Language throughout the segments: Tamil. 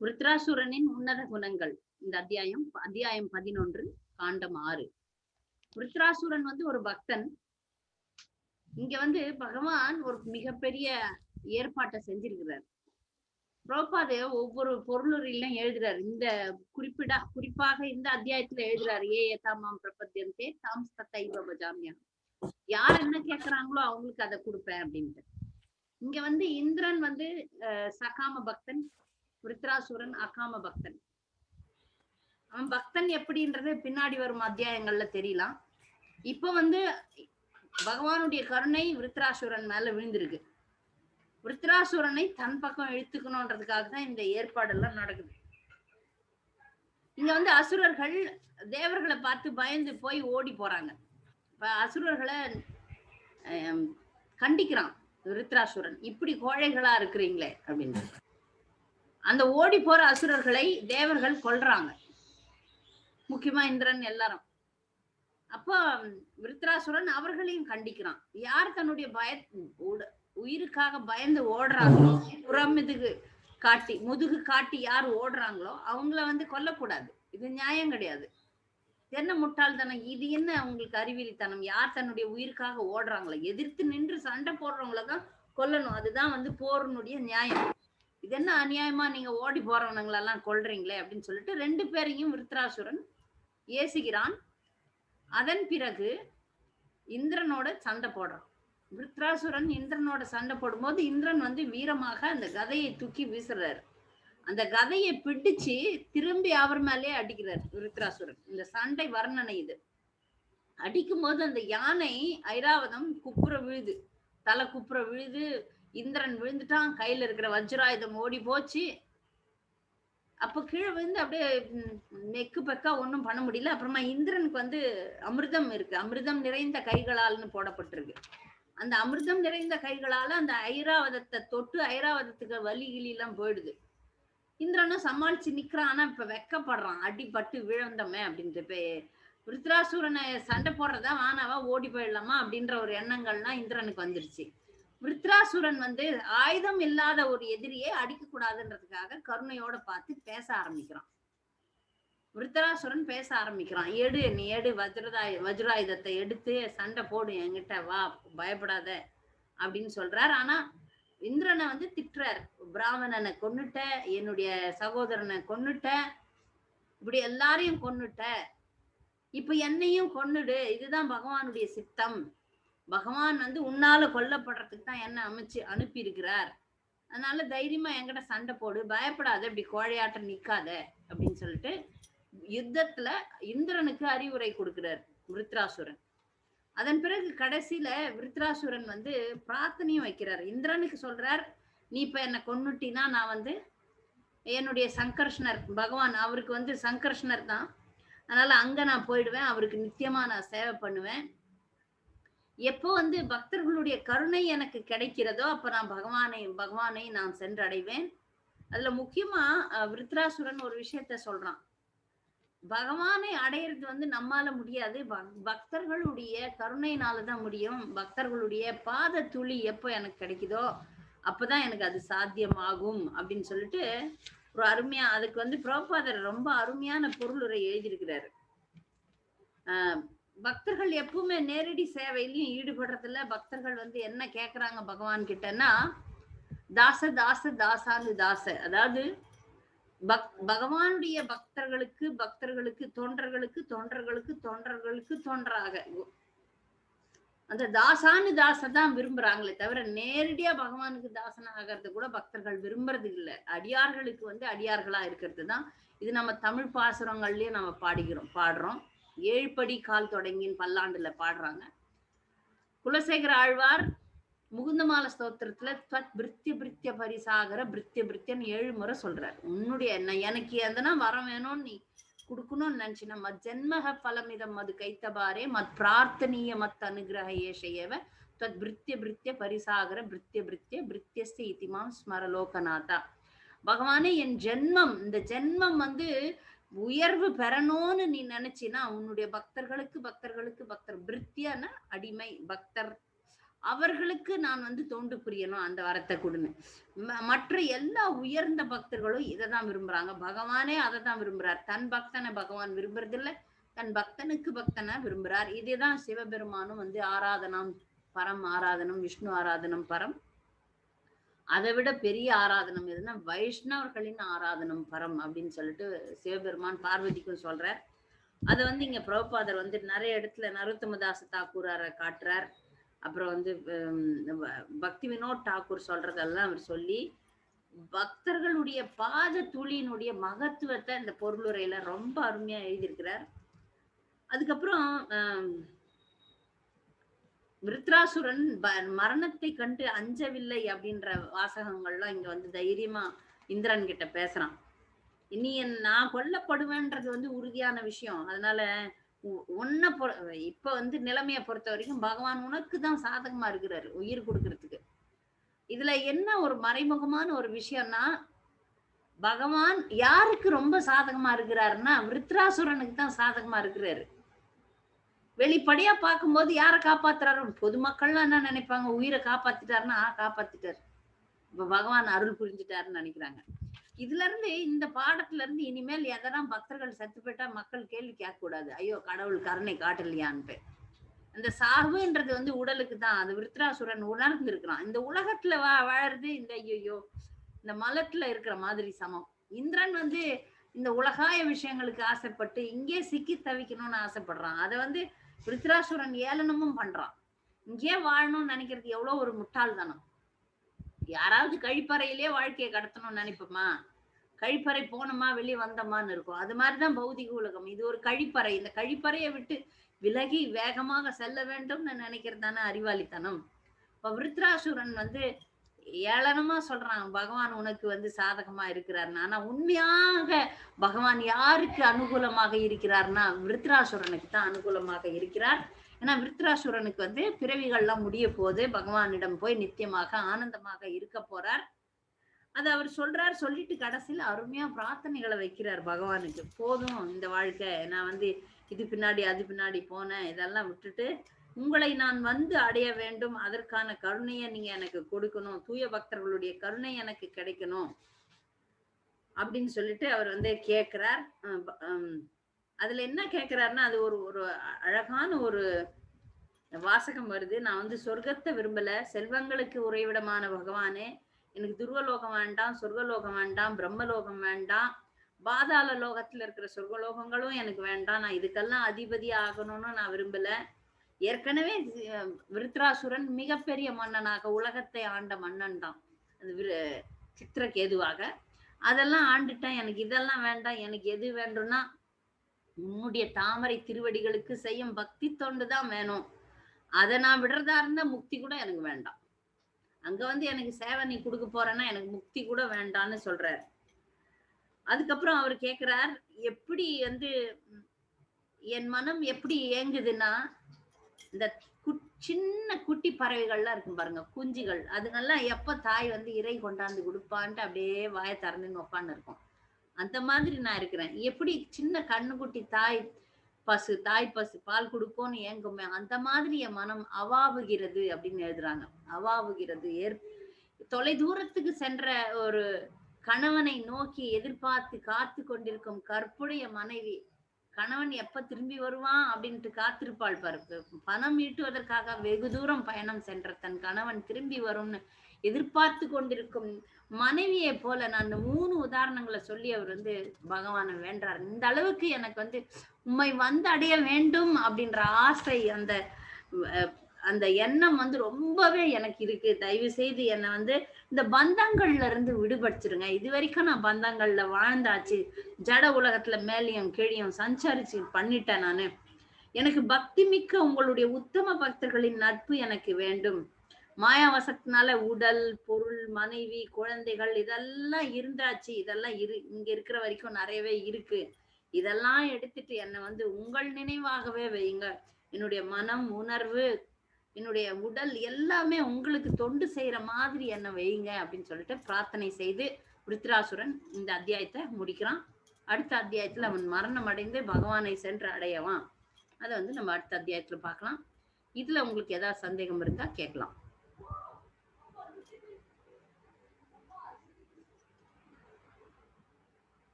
விருத்ராசுரனின் உன்னத குணங்கள். இந்த அத்தியாயம் 11, காண்டம் 6. விருத்ராசுரன் ஒரு பக்தன். இங்க பகவான் ஒரு மிகப்பெரிய ஏற்பாட்டை செஞ்சிருக்கிறார். பிரபுபாத ஒவ்வொரு பொருளுரையிலும் எழுதுறாரு. இந்த குறிப்பாக இந்த அத்தியாயத்துல எழுதுறாரு. ஏ யதாமாம் பிரபத்யந்தே தாம் ததைவ பஜாம்யம். யார் என்ன கேக்குறாங்களோ அவங்களுக்கு அதை கொடுப்பேன் அப்படின்ட்டு. இங்க இந்திரன் சகாம பக்தன், விருத்ராசுரன் அகாம பக்தன். அவன் பக்தன் எப்படின்றது பின்னாடி வரும் அத்தியாயங்கள்ல தெரியலாம். இப்ப பகவானுடைய கருணை விருத்ராசுரன் மேல விழுந்திருக்கு. விருத்ராசுரனை தன் பக்கம் இழுத்துக்கணும்ன்றதுக்காக தான் இந்த ஏற்பாடு எல்லாம் நடக்குது. இங்க அசுரர்கள் தேவர்களை பார்த்து பயந்து போய் ஓடி போறாங்க. இப்ப அசுரர்களை கண்டிக்கிறான் விருத்ராசுரன், இப்படி கோழைகளா இருக்கிறீங்களே அப்படின்னு. அந்த ஓடி போற அசுரர்களை தேவர்கள் கொல்றாங்க, முக்கியமா இந்திரன் எல்லாரும். அப்போ விருத்ராசுரன் அவர்களையும் கண்டிக்கிறான். யார் தன்னுடைய உயிருக்காக பயந்து ஓடுறாங்களோ, முதுகு காட்டி யார் ஓடுறாங்களோ அவங்கள கொல்லக்கூடாது. இது நியாயம் கிடையாது. என்ன முட்டாள்தனம் இது, என்ன அவங்களுக்கு அறிவியலித்தனம்? யார் தன்னுடைய உயிருக்காக ஓடுறாங்களோ, எதிர்த்து நின்று சண்டை போடுறவங்களதான் கொல்லணும். அதுதான் போரினுடைய நியாயம். இது என்ன அநியாயமா நீங்க ஓடி போறவனுங்களெல்லாம் கொல்றீங்களே அப்படின்னு சொல்லிட்டு 2 பேரையும் விருத்ராசுரன் ஏசுகிறான். அதன் பிறகு இந்திரனோட சண்டை போடுறான். விருத்ராசுரன் இந்திரனோட சண்டை போடும்போது இந்திரன் வீரமாக அந்த கதையை தூக்கி வீசுறாரு. அந்த கதையை பிடிச்சு திரும்பி அவர் மேலே அடிக்கிறார் விருத்ராசுரன். இந்த சண்டை வர்ணனை இது. அடிக்கும் போது அந்த யானை ஐராவதம் குப்புற விழுது, தலை குப்புற விழுது. இந்திரன் விழுந்துட்டான், கையில இருக்கிற வஜ்ராயுதம் ஓடி போச்சு. அப்ப கீழே விழுந்து அப்படியே நெக்கு பெக்கா ஒன்றும் பண்ண முடியல. அப்புறமா இந்திரனுக்கு அமிர்தம் இருக்கு, அமிர்தம் நிறைந்த கைகளால்னு போடப்பட்டிருக்கு. அந்த அமிர்தம் நிறைந்த கைகளால அந்த ஐராவதத்தை தொட்டு ஐராவதத்துக்கு வலி கிளியெல்லாம் போயிடுது. இந்திரனும் சமாளிச்சு நிக்கிறான். ஆனா இப்ப வெக்கப்படுறான், அடிபட்டு விழுந்தமே அப்படின்ட்டு. இப்ப விருத்ராசுரனை சண்டை போடுறதா வானாவா ஓடி போயிடலாமா அப்படின்ற ஒரு எண்ணங்கள்லாம் இந்திரனுக்கு வந்துருச்சு. விருத்ராசுரன் ஆயுதம் இல்லாத ஒரு எதிரியை அடிக்க கூடாதுன்றதுக்காக கருணையோட பார்த்து பேச ஆரம்பிக்கிறான். விருத்ராசுரன் பேச ஆரம்பிக்கிறான். நீ எடு வஜ்ராயுதத்தை எடுத்து சண்டை போடு, என்கிட்ட வா, பயப்படாத அப்படின்னு சொல்றார். ஆனா இந்திரனை திட்டுறார். பிராமணனை கொன்னுட்ட, என்னுடைய சகோதரனை கொன்னுட்ட, இப்படி எல்லாரையும் கொன்னுட்ட, இப்ப என்னையும் கொன்னுடு, இதுதான் பகவானுடைய சித்தம். பகவான் உன்னால கொல்லப்படுறதுக்கு தான் என்ன அனுப்பி இருக்கிறார். அதனால தைரியமா என்கிட்ட சண்டை போடு, பயப்படாத, இப்படி கோழையாட்டம் நிக்காத அப்படின்னு சொல்லிட்டு யுத்தத்துல இந்திரனுக்கு அறிவுரை கொடுக்கிறார் விருத்ராசுரன். அதன் பிறகு கடைசியில விருத்ராசுரன் பிரார்த்தனையும் வைக்கிறார். இந்திரனுக்கு சொல்றார், நீ இப்ப என்ன கொன்னுட்டினா நான் என்னுடைய சங்கர்ஷ்ணர் பகவான், அவருக்கு சங்கர்ஷ்ணர் தான், அதனால அங்க நான் போயிடுவேன், அவருக்கு நித்தியமா நான் சேவை பண்ணுவேன். எப்போ பக்தர்களுடைய கருணை எனக்கு கிடைக்கிறதோ அப்ப நான் பகவானை நான் சென்றடைவேன். அதுல முக்கியமா விருத்ராசுரன் ஒரு விஷயத்த சொல்றான். பகவானை அடையிறது நம்மால முடியாது, பக்தர்களுடைய கருணையினாலதான் முடியும். பக்தர்களுடைய பாத துளி எப்போ எனக்கு கிடைக்குதோ அப்பதான் எனக்கு அது சாத்தியமாகும் அப்படின்னு சொல்லிட்டு ஒரு அருமையா, அதுக்கு பிரபுபாதர் ரொம்ப அருமையான பொருளுரை எழுதியிருக்கிறாரு. பக்தர்கள் எப்பவுமே நேரடி சேவையிலையும் ஈடுபடுறதுல பக்தர்கள் என்ன கேக்குறாங்க பகவான் கிட்டன்னா, தாச தாச தாசானு தாச, அதாவது பகவானுடைய பக்தர்களுக்கு தொண்டர்களுக்கு தொண்டராக அந்த தாசானு தாசதான் விரும்புறாங்களே தவிர நேரடியா பகவானுக்கு தாசனா ஆகிறது கூட பக்தர்கள் விரும்புறது இல்லை. அடியார்களுக்கு அடியார்களா இருக்கிறது தான். இது நம்ம தமிழ் பாசுரங்கள்லயும் நம்ம பாடுறோம். 7 படி கால் தொடங்கின்னு பல்லாண்டுல பாடுறாங்க. குலசேகர ஆழ்வார் முகுந்தமால ஸ்தோத்திரத்துல தத் பிருத்திய பிருத்திய பரிசாகர பிருத்திய பிருத்தியன்னு 7 முறை சொல்றாரு. உன்னுடைய எனக்கு எதனா வரம் வேணும்னு நீ கொடுக்கணும்னு நினைச்சினா மத் ஜென்மக பலமிதம் மது கைத்தபாரே மத் பிரார்த்தனீய மத் அனுகிரக ஏஷையவ தத் பிருத்திய பிருத்திய பரிசாகர பிருத்திய பிருத்திய பிருத்தியஸ்தி இதிமாம் ஸ்மரலோகநாதா. பகவானே, என் ஜென்மம், இந்த ஜென்மம் உயர்வு பெறணும்னு நீ நினைச்சினா உன்னுடைய பக்தர்களுக்கு பக்தர் பிருத்தியான அடிமை, பக்தர் அவர்களுக்கு நான் வந்து தொண்டு புரியணும், அந்த வரத்தை கொடுன்னு. மற்ற எல்லா உயர்ந்த பக்தர்களும் இதை தான் விரும்புறாங்க. பகவானே அதை தான் விரும்புறார். தன் பக்தனை பகவான் விரும்புறதில்ல, தன் பக்தனுக்கு பக்தனை விரும்புறார். இதுதான் சிவபெருமானும் வந்து ஆராதனம் பரம், ஆராதனம் விஷ்ணு ஆராதனம் பரம். அதை விட பெரிய ஆராதனம் எதுன்னா வைஷ்ணவர்களின் ஆராதனம் பரம் அப்படின்னு சொல்லிட்டு சிவபெருமான் பார்வதிக்கும் சொல்றார். அதை வந்து இங்க பிரபுபாதர் வந்து நிறைய இடத்துல நரோத்தமதாச தாக்கூராரை காட்டுறார். அப்புறம் வந்து பக்தி வினோத் தாக்கூர் சொல்றதெல்லாம் அவர் சொல்லி பக்தர்களுடைய பாத துளியினுடைய மகத்துவத்தை இந்த பொருளுரையில ரொம்ப அருமையா எழுதியிருக்கிறார். அதுக்கப்புறம் விருத்ராசுரன் மரணத்தை கண்டு அஞ்சவில்லை அப்படின்ற வாசகங்கள்லாம் இங்க வந்து தைரியமா இந்திரன் கிட்ட பேசுறான். இனி நான் கொல்லப்படுவேன்றது வந்து உறுதியான விஷயம். அதனால உன்னை இப்ப வந்து நிலைமையை பொறுத்த வரைக்கும் பகவான் உனக்கு தான் சாதகமா இருக்கிறாரு உயிர் கொடுக்கறதுக்கு. இதுல என்ன ஒரு மறைமுகமான ஒரு விஷயம்னா, பகவான் யாருக்கு ரொம்ப சாதகமா இருக்கிறாருன்னா விருத்ராசுரனுக்கு தான் சாதகமா இருக்கிறாரு. வெளிப்படையா பார்க்கும்போது யாரை காப்பாத்துறாரு? பொதுமக்கள்லாம் என்ன நினைப்பாங்க, உயிரை காப்பாத்திட்டாருன்னா காப்பாத்திட்டாரு, இப்ப பகவான் அருள் புரிஞ்சுட்டாருன்னு நினைக்கிறாங்க. இதுல இருந்து இந்த பாடத்துல இருந்து இனிமேல் எதெல்லாம் பக்தர்கள் செத்து போயிட்டா மக்கள் கேள்வி கேட்க கூடாது, ஐயோ கடவுள் கருணை காட்டலையான்ட்டு. அந்த சாவுன்றது வந்து உடலுக்கு தான். அது விருத்ராசுரன் உணர்ந்து இருக்கிறான். இந்த உலகத்துல வாழறது இந்த ஐயோ இந்த மலத்துல இருக்கிற மாதிரி சமம். இந்திரன் வந்து இந்த உலகாய விஷயங்களுக்கு ஆசைப்பட்டு இங்கே சிக்கி தவிக்கணும்னு ஆசைப்படுறான். அதை வந்து விருத்ராசுரன் ஏளனமும் பண்றான். இங்கே வாழணும்னு நினைக்கிறது எவ்வளவு ஒரு முட்டாள்தானம். யாராவது கழிப்பறையிலே வாழ்க்கையை கடத்தணும்னு நினைப்போமா? கழிப்பறை போனோமா வெளியே வந்தோமான்னு இருக்கும். அது மாதிரிதான் பௌதிக உலகம். இது ஒரு கழிப்பறை. இந்த கழிப்பறையை விட்டு விலகி வேகமாக செல்ல வேண்டும்னு நினைக்கிறது தானே அறிவாளித்தனம். இப்ப விருத்ராசுரன் வந்து ஏளனமா சொல்றான், பகவான் உனக்கு வந்து சாதகமா இருக்கிறார்னா. ஆனா உண்மையாக பகவான் யாருக்கு அனுகூலமாக இருக்கிறார்னா விருத்ராசுரனுக்கு தான் அனுகூலமாக இருக்கிறார். ஏன்னா விருத்ராசுரனுக்கு வந்து பிறவிகள்லாம் முடிய போது பகவானிடம் போய் நித்தியமாக ஆனந்தமாக இருக்க போறார். அது அவர் சொல்றார். சொல்லிட்டு கடைசியில் அருமையா பிரார்த்தனைகளை வைக்கிறார் பகவானுக்கு. போதும் இந்த வாழ்க்கை, நான் வந்து இது பின்னாடி அது பின்னாடி போனேன், இதெல்லாம் விட்டுட்டு உங்களை நான் வந்து அடைய வேண்டும், அதற்கான கருணையை நீங்க எனக்கு கொடுக்கணும், தூய பக்தர்களுடைய கருணை எனக்கு கிடைக்கணும் அப்படின்னு சொல்லிட்டு அவர் வந்து கேட்கிறார். அதுல என்ன கேட்கிறாருன்னா, அது ஒரு ஒரு அழகான ஒரு வாசகம் வருது. நான் வந்து சொர்க்கத்தை விரும்பல, செல்வங்களுக்கு உறைவிடமான பகவானே எனக்கு துருவலோகம் வேண்டாம், சொர்க்கலோகம் வேண்டாம், பிரம்மலோகம் வேண்டாம், பாதாள லோகத்துல இருக்கிற சொர்க்கலோகங்களும் எனக்கு வேண்டாம், நான் இதுக்கெல்லாம் அதிபதி ஆகணும்னு நான் விரும்பல. ஏற்கனவே விருத்ராசுரன் மிகப்பெரிய மன்னனாக உலகத்தை ஆண்ட மன்னன் தான் அது சித்திரகேதுவாக. அதெல்லாம் ஆண்டுட்டேன், எனக்கு இதெல்லாம் வேண்டாம். எனக்கு எது வேண்டும்னா உன்னுடைய தாமரை திருவடிகளுக்கு செய்யும் பக்தி தொண்டு தான் வேணும். அதை நான் விடுறதா இருந்தா முக்தி கூட எனக்கு வேண்டாம். அங்க வந்து எனக்கு சேவை நீ கொடுக்க போறேன்னா எனக்கு முக்தி கூட வேண்டான்னு சொல்றாரு. அதுக்கப்புறம் அவர் கேட்கிறார், எப்படி வந்து என் மனம் எப்படி ஏங்குதுன்னா, இந்த சின்ன குட்டி பறவைகள்லாம் இருக்கும் பாருங்க, குஞ்சுகள், அதுங்கெல்லாம் எப்ப தாய் வந்து இறை கொண்டாந்து கொடுப்பான்ட்டு அப்படியே வாயை திறந்துன்னு உட்காந்து இருக்கும். அந்த மாதிரி நான் இருக்கிறேன். எப்படி சின்ன கண்ணுக்குட்டி தாய் பசு பால் கொடுக்கும்னு ஏங்குமே, அந்த மாதிரி என் மனம் அவாவுகிறது அப்படின்னு எழுதுறாங்க. அவாவுகிறது. தொலை தூரத்துக்கு சென்ற ஒரு கணவனை நோக்கி எதிர்பார்த்து காத்து கொண்டிருக்கும் கற்புடைய மனைவி, கணவன் எப்ப திரும்பி வருவான் அப்படின்ட்டு காத்திருப்பாள் பாரு. பணம் ஈட்டுவதற்காக வெகு தூரம் பயணம் சென்ற தன் கணவன் திரும்பி வரும்னு எதிர்பார்த்து கொண்டிருக்கும் மனைவியை போல நான் 3 உதாரணங்களை சொல்லி அவர் வந்து பகவானை வேண்டார். இந்த அளவுக்கு எனக்கு வந்து உம்மை வந்து அடைய வேண்டும் அப்படின்ற ஆசை, அந்த அந்த எண்ணம் வந்து ரொம்பவே எனக்கு இருக்கு. தயவு செய்து என்னை வந்து இந்த பந்தங்கள்ல இருந்து விடுபடுத்திருங்க. இது வரைக்கும் நான் பந்தங்கள்ல வாழ்ந்தாச்சு, ஜட உலகத்துல மேலையும் கீழையும் சஞ்சரிச்சு பண்ணிட்டேன் நானு. எனக்கு பக்தி மிக்க உங்களுடைய உத்தம பக்தர்களின் நட்பு எனக்கு வேண்டும். மாயாவசத்தினால உடல், பொருள், மனைவி, குழந்தைகள் இதெல்லாம் இருந்தாச்சு. இதெல்லாம் இங்க இருக்கிற வரைக்கும் நிறையவே இருக்கு. இதெல்லாம் எடுத்துட்டு என்னை வந்து உங்கள் நினைவாகவே வையுங்க. என்னுடைய மனம், உணர்வு, என்னுடைய உடல் எல்லாமே உங்களுக்கு தொண்டு செய்யற மாதிரி என்ன வையுங்க அப்படின்னு சொல்லிட்டு பிரார்த்தனை செய்து விருத்ராசுரன் இந்த அத்தியாயத்தை முடிக்கிறான். அடுத்த அத்தியாயத்துல அவன் மரணம் அடைந்து பகவானை சென்று அடையவான். அதை வந்து நம்ம அடுத்த அத்தியாயத்துல பார்க்கலாம். இதுல உங்களுக்கு ஏதாவது சந்தேகம் இருந்தா கேட்கலாம்.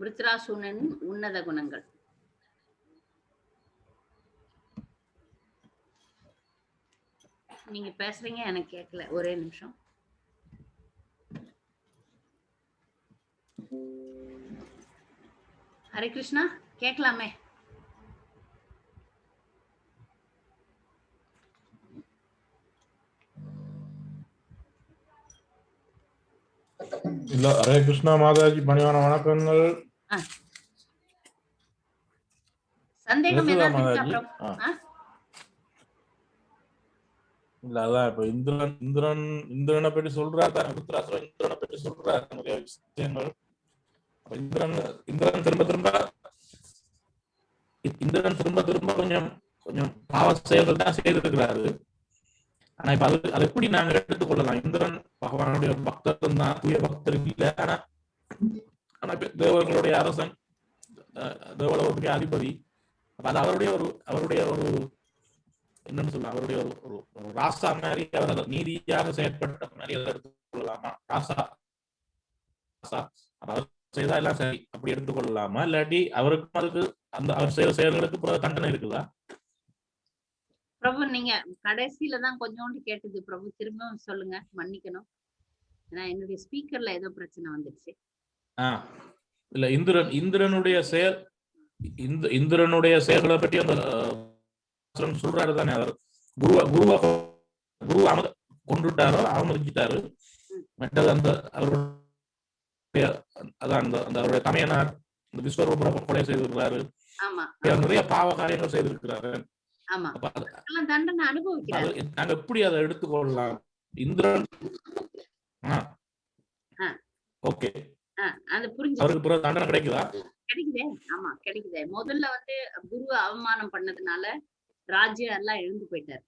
விருத்ராசுரனின் உன்னத குணங்கள். நீங்க பேசுறீங்க, எனக்கு கேட்கல, ஒரே நிமிஷம். ஹரே கிருஷ்ணா, கேட்கலாமே? இல்ல. ஹரே கிருஷ்ணா மாதாஜி, பணிவான வணக்கங்கள். சந்தேகம் ஏதாவது இருக்கா பிரபு? இல்ல, அதான் இப்ப இந்திரனை பற்றி சொல்றாரு, இந்திரனை பற்றி சொல்றாரு நிறைய விஷயங்கள். இந்திரன் திரும்ப திரும்ப கொஞ்சம் பாவ செயல்கள் தான் செய்திருக்கிறாரு. ஆனா இப்ப அது எப்படி நாங்க எடுத்துக்கொள்ளலாம்? இந்திரன் பகவானுடைய பக்தர் தான், தூய பக்தர் இல்ல. ஆனா தேவர்களுடைய அரசன், தேவலோகத்துடைய அதிபதி. அது அவருடைய ஒரு என்னன்னு சொல்ல, அவருடைய ஒரு ராசா மாதிரி, அவர் நீதியாக செயற்பட்ட மாதிரி அதை எடுத்துக்கொள்ளலாமா? ராசா அவர் செய்தா எல்லாம் சரி அப்படி எடுத்துக்கொள்ளலாமா? இல்லாட்டி அவருக்கும் அதுக்கு அந்த அவர் செய்த செயல்களுக்கு தண்டனை இருக்குதா? பிரபு, நீங்க கடைசியில தான் கொஞ்சோண்டு கேட்டது பிரபு, திரும்பவும் சொல்லுங்க, மன்னிக்கணும். ஏன்னா என்னுடைய ஸ்பீக்கர்ல ஏதோ பிரச்சனை வந்துருச்சு. இல்ல, இந்திரனுடைய செயல்களை பற்றி அந்த சொல்றாரு தானே. அவர் குரு கொண்டுட்டாரோ, அவமதிச்சிட்டாரு. மற்றது அந்த அவருடைய அவருடைய தமையனார் விஸ்வரூப கொலை செய்திருக்கிறாரு. நிறைய பாவ காரியங்கள் செய்திருக்கிறாரு. நாங்க எப்படி அதை எடுத்துக்கொள்ளலாம்? இந்திரன் ஓகே, அவருக்கு பிறகு தண்டனை கிடைக்குதா? கிடைக்குதே. ஆமா, கிடைக்குதே. முதல்ல குரு அவமானம் பண்ணதுனால ராஜ்யம் எல்லாம் எழுந்து போயிட்டாரு.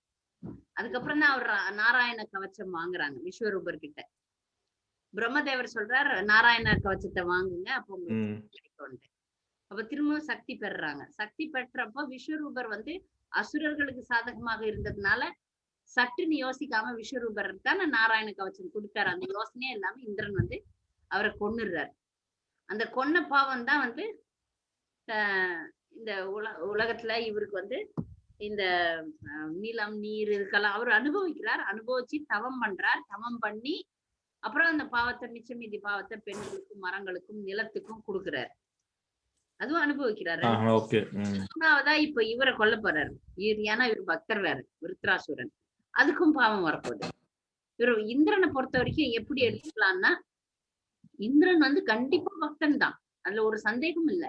அதுக்கப்புறம் தான் அவர் நாராயண கவச்சம் வாங்குறாங்க விஸ்வரூபர் கிட்ட. பிரம்மதேவர் சொல்றாரு, நாராயண கவச்சத்தை வாங்குங்க, அப்ப உங்களுக்கு கிடைக்கும். அப்ப திரும்பவும் சக்தி பெறுறாங்க. சக்தி பெற்றப்போ விஸ்வரூபர் அசுரர்களுக்கு சாதகமாக இருந்ததுனால சட்டுன்னு யோசிக்காம விஸ்வரூபர் தான் நாராயண கவச்சம் கொடுத்தாரு. அந்த யோசனையே இல்லாம இந்திரன் அவரை கொன்னுடுறாரு. அந்த கொன்ன பாவம் தான் இந்த உலகத்துல இவருக்கு இந்த நிலம் நீர் இதுக்கெல்லாம் அவர் அனுபவிக்கிறார். அனுபவிச்சு தவம் பண்றார். தவம் பண்ணி அப்புறம் அந்த பாவத்தை, மிச்சம் மீதி பாவத்தை பெண்களுக்கும் மரங்களுக்கும் நிலத்துக்கும் கொடுக்கிறார். அதுவும் அனுபவிக்கிறாரு. மூணாவதா இப்ப இவரை கொல்ல போறாரு. ஏன்னா இவர் பக்தர் வேற, விருத்ராசுரன். அதுக்கும் பாவம் வரப்போகுது. இவர் இந்திரனை பொறுத்த வரைக்கும் எப்படி எடுத்துக்கலாம்னா, இந்திரன் கண்டிப்பா பக்தன் தான், அதுல ஒரு சந்தேகம் இல்ல.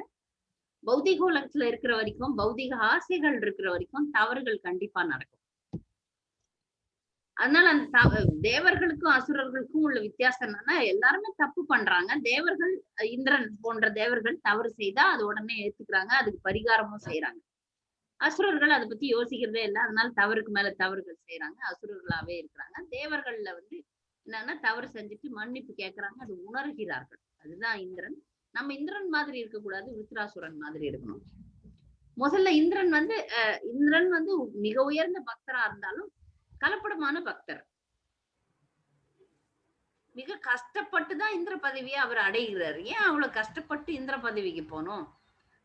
பௌதிக உலகத்துல இருக்கிற வரைக்கும், பௌதிக ஆசைகள் இருக்கிற வரைக்கும் தவறுகள் கண்டிப்பா நடக்கும். அதனால அந்த தேவர்களுக்கும் அசுரர்களுக்கும் உள்ள வித்தியாசம் என்னன்னா, எல்லாருமே தப்பு பண்றாங்க. தேவர்கள், இந்திரன் போன்ற தேவர்கள் தவறு செய்தா அது உடனே ஏத்துக்கிறாங்க, அதுக்கு பரிகாரமும் செய்யறாங்க. அசுரர்கள் அதை பத்தி யோசிக்கிறதே இல்லை. அதனால தவறுக்கு மேல தவறுகள் செய்யறாங்க, அசுரர்களாவே இருக்கிறாங்க. தேவர்கள்ல என்னன்னா தவறு செஞ்சுட்டு மன்னிப்பு கேட்கறாங்க, அது உணர்கிறார்கள். அதுதான் இந்திரன். நம்ம இந்திரன் மாதிரி இருக்கக்கூடாது, விருத்ராசுரன் மாதிரி இருக்கணும். முதல்ல இந்திரன் மிக உயர்ந்த பக்தரா இருந்தாலும் கலப்படமான பக்தர். மிக கஷ்டப்பட்டுதான் இந்திர பதவியை அவர் அடைகிறார். ஏன் அவ்வளவு கஷ்டப்பட்டு இந்திர பதவிக்கு போனோம்?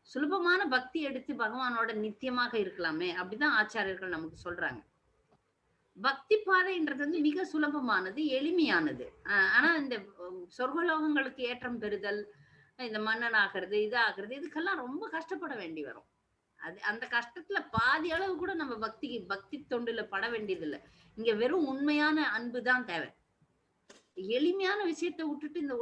சுலபமான பக்தி எடுத்து பகவானோட நித்தியமாக இருக்கலாமே. அப்படிதான் ஆச்சாரியர்கள் நமக்கு சொல்றாங்க. பக்தி பாதைன்றது மிக சுலபமானது, எளிமையானது. ஆனா இந்த சொர்க்கலோகங்களுக்கு ஏற்றம் பெறுதல், இந்த மன்னன் ஆகிறது, இது ஆகிறது, இதுக்கெல்லாம் ரொம்ப கஷ்டப்பட வேண்டி வரும். அந்த கஷ்டத்துல பாதி அளவு கூட நம்ம பக்தி தொண்டுல பட வேண்டியது இல்லை. இங்க வெறும் உண்மையான அன்புதான் தேவை. எளிமையான விஷயத்தை விட்டுட்டு இந்த